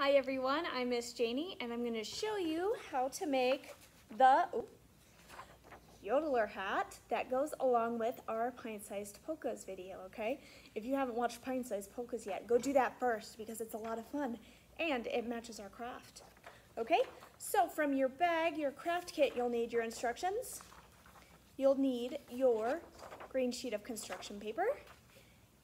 Hi everyone, I'm Miss Janie and I'm going to show you how to make the Yodeler hat that goes along with our pint-sized polkas video, okay? If you haven't watched pint-sized polkas yet, go do that first because it's a lot of fun and it matches our craft. Okay, so from your bag, your craft kit, you'll need your instructions. You'll need your green sheet of construction paper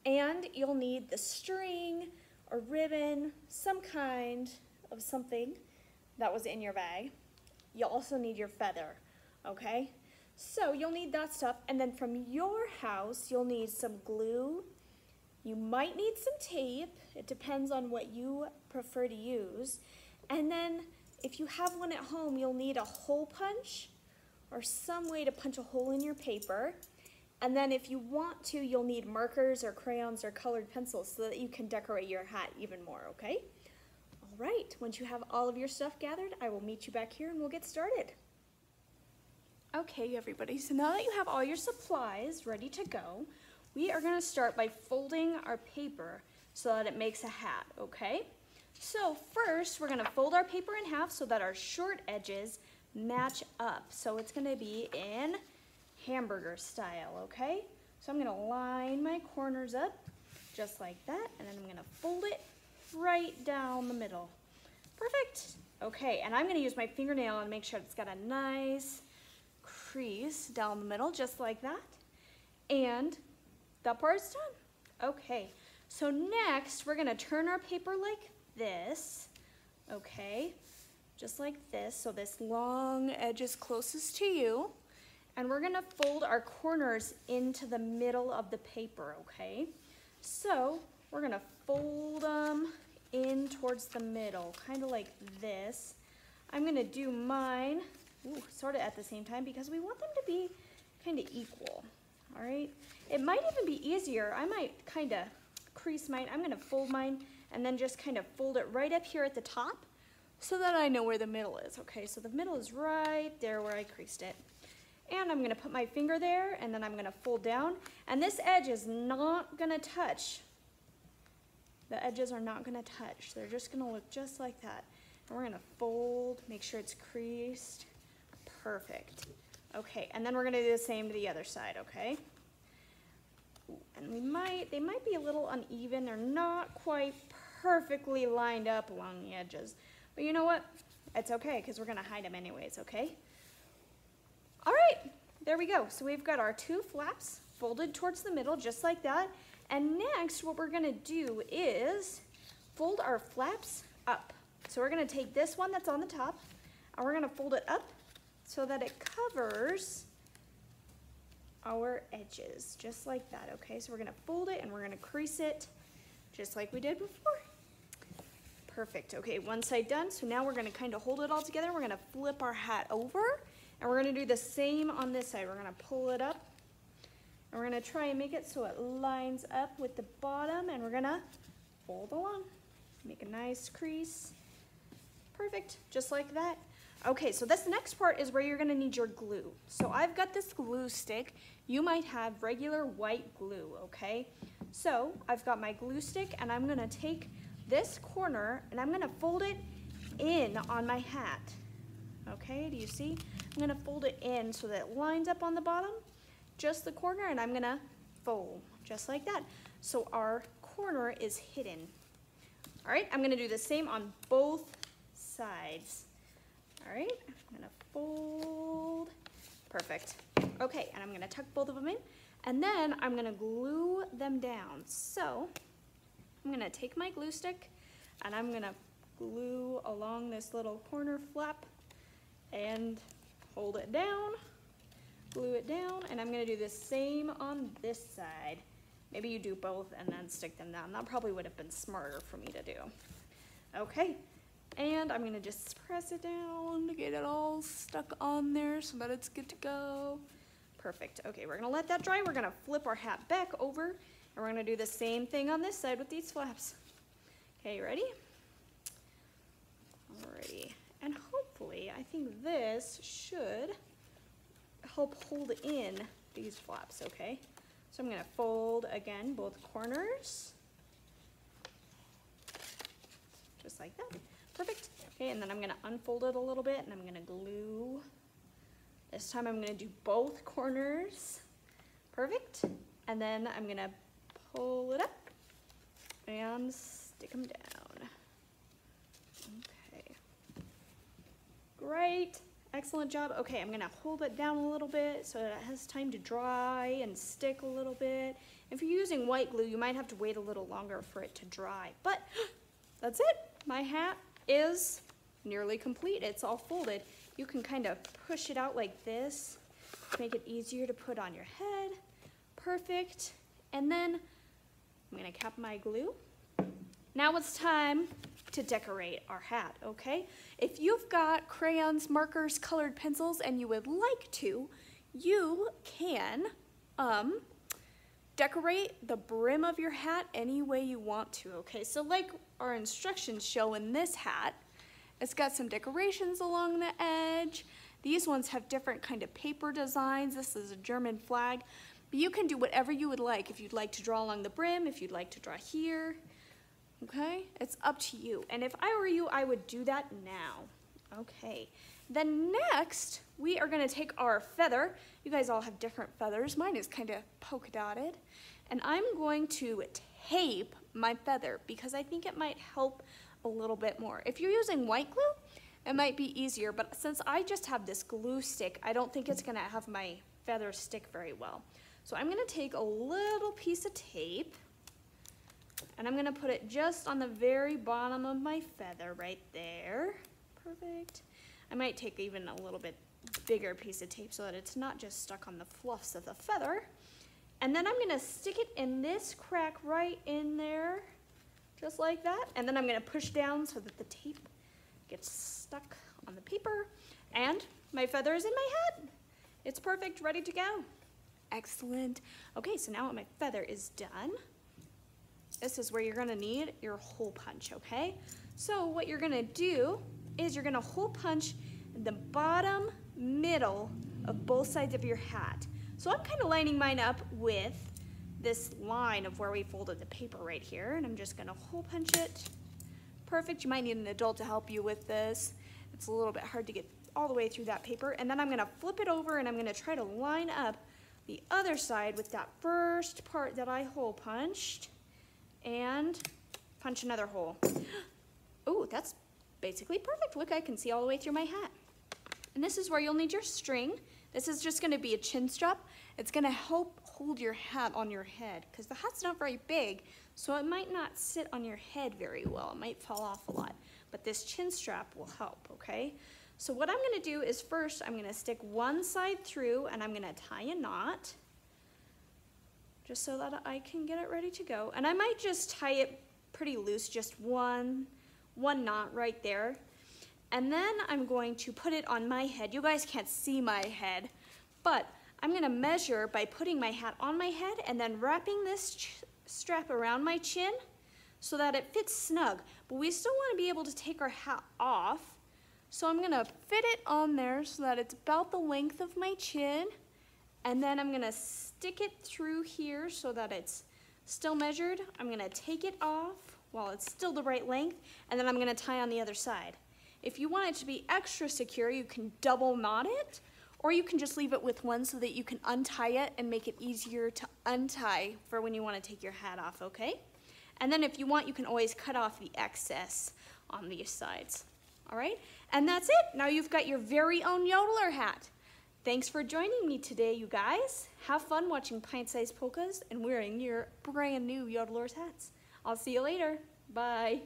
and you'll need the string, a ribbon, some kind of something that was in your bag. You'll also need your feather, okay? So you'll need that stuff, and then from your house, you'll need some glue. You might need some tape. It depends on what you prefer to use. And then if you have one at home, you'll need a hole punch or some way to punch a hole in your paper. And then if you want to, you'll need markers or crayons or colored pencils so that you can decorate your hat even more, okay? All right, once you have all of your stuff gathered, I will meet you back here and we'll get started. Okay, everybody, so now that you have all your supplies ready to go, we are gonna start by folding our paper so that it makes a hat, okay? So first, we're gonna fold our paper in half so that our short edges match up. So it's gonna be in hamburger style, okay? So I'm gonna line my corners up just like that, and then I'm gonna fold it right down the middle. Perfect. Okay, and I'm gonna use my fingernail and make sure it's got a nice crease down the middle, just like that. And that part's done. Okay, so next we're gonna turn our paper like this, okay? Just like this, so this long edge is closest to you. And we're gonna fold our corners into the middle of the paper, okay? So we're gonna fold them in towards the middle, kind of like this. I'm gonna do mine, sort of at the same time because we want them to be kind of equal, all right? It might even be easier. I might kind of crease mine. I'm gonna fold mine and then just kind of fold it right up here at the top so that I know where the middle is, okay? So the middle is right there where I creased it. And I'm gonna put my finger there and then I'm gonna fold down. And this edge is not gonna touch. The edges are not gonna touch. They're just gonna look just like that. And we're gonna fold, make sure it's creased. Perfect. Okay, and then we're gonna do the same to the other side, okay? And they might be a little uneven. They're not quite perfectly lined up along the edges. But you know what? It's okay, because we're gonna hide them anyways, okay? All right, there we go. So we've got our two flaps folded towards the middle, just like that. And next, what we're gonna do is fold our flaps up. So we're gonna take this one that's on the top, and we're gonna fold it up so that it covers our edges, just like that, okay? So we're gonna fold it and we're gonna crease it, just like we did before. Perfect, okay, one side done. So now we're gonna kind of hold it all together. We're gonna flip our hat over. And we're gonna do the same on this side. We're gonna pull it up and we're gonna try and make it so it lines up with the bottom, and we're gonna fold along. Make a nice crease. Perfect, just like that. Okay, so this next part is where you're gonna need your glue. So I've got this glue stick. You might have regular white glue, okay? So I've got my glue stick and I'm gonna take this corner and I'm gonna fold it in on my hat. Okay, do you see? I'm gonna fold it in so that it lines up on the bottom, just the corner, and I'm gonna fold, just like that. So our corner is hidden. All right, I'm gonna do the same on both sides. All right, I'm gonna fold, perfect. Okay, and I'm gonna tuck both of them in, and then I'm gonna glue them down. So I'm gonna take my glue stick, and I'm gonna glue along this little corner flap, and hold it down, glue it down, and I'm gonna do the same on this side. Maybe you do both and then stick them down. That probably would have been smarter for me to do. Okay, and I'm gonna just press it down to get it all stuck on there so that it's good to go. Perfect, okay, we're gonna let that dry. We're gonna flip our hat back over, and we're gonna do the same thing on this side with these flaps. Okay, you ready? Alrighty. And hopefully, I think this should help hold in these flaps, okay? So I'm gonna fold again, both corners, just like that. Perfect. Okay, and then I'm gonna unfold it a little bit and I'm gonna glue. This time I'm gonna do both corners. Perfect. And then I'm gonna pull it up and stick them down. Okay. Great. Excellent job. Okay, I'm gonna hold it down a little bit so that it has time to dry and stick a little bit. If you're using white glue, you might have to wait a little longer for it to dry. But that's it. My hat is nearly complete. It's all folded. You can kind of push it out like this to make it easier to put on your head. Perfect. And then I'm gonna cap my glue. Now it's time to decorate our hat, okay? If you've got crayons, markers, colored pencils, and you would like to, you can decorate the brim of your hat any way you want to, okay? So like our instructions show in this hat, it's got some decorations along the edge. These ones have different kind of paper designs. This is a German flag. But you can do whatever you would like. If you'd like to draw along the brim, if you'd like to draw here, okay? It's up to you. And if I were you, I would do that now. Okay. Then next, we are gonna take our feather. You guys all have different feathers. Mine is kind of polka dotted. And I'm going to tape my feather because I think it might help a little bit more. If you're using white glue, it might be easier, but since I just have this glue stick, I don't think it's gonna have my feather stick very well. So I'm gonna take a little piece of tape and I'm gonna put it just on the very bottom of my feather right there. Perfect. I might take even a little bit bigger piece of tape so that it's not just stuck on the fluffs of the feather. And then I'm gonna stick it in this crack right in there, just like that. And then I'm gonna push down so that the tape gets stuck on the paper. And my feather is in my hat. It's perfect, ready to go. Excellent. Okay, so now my feather is done. This is where you're gonna need your hole punch, okay? So what you're gonna do is you're gonna hole punch the bottom middle of both sides of your hat. So I'm kind of lining mine up with this line of where we folded the paper right here, and I'm just gonna hole punch it. Perfect. You might need an adult to help you with this. It's a little bit hard to get all the way through that paper. And then I'm gonna flip it over and I'm gonna try to line up the other side with that first part that I hole punched and punch another hole. Oh, that's basically perfect. Look, I can see all the way through my hat. And this is where you'll need your string. This is just gonna be a chin strap. It's gonna help hold your hat on your head because the hat's not very big, so it might not sit on your head very well. It might fall off a lot, but this chin strap will help, okay? So what I'm gonna do is first I'm gonna stick one side through and I'm gonna tie a knot just so that I can get it ready to go. And I might just tie it pretty loose, just one knot right there. And then I'm going to put it on my head. You guys can't see my head, but I'm gonna measure by putting my hat on my head and then wrapping this strap around my chin so that it fits snug. But we still wanna be able to take our hat off. So I'm gonna fit it on there so that it's about the length of my chin. And then I'm gonna stick it through here so that it's still measured. I'm gonna take it off while it's still the right length, and then I'm gonna tie on the other side. If you want it to be extra secure, you can double knot it, or you can just leave it with one so that you can untie it and make it easier to untie for when you want to take your hat off, okay? And then if you want, you can always cut off the excess on these sides, all right? And that's it. Now you've got your very own Yodeler hat. Thanks for joining me today, you guys. Have fun watching pint-sized polkas and wearing your brand new Yodeler's hats. I'll see you later. Bye.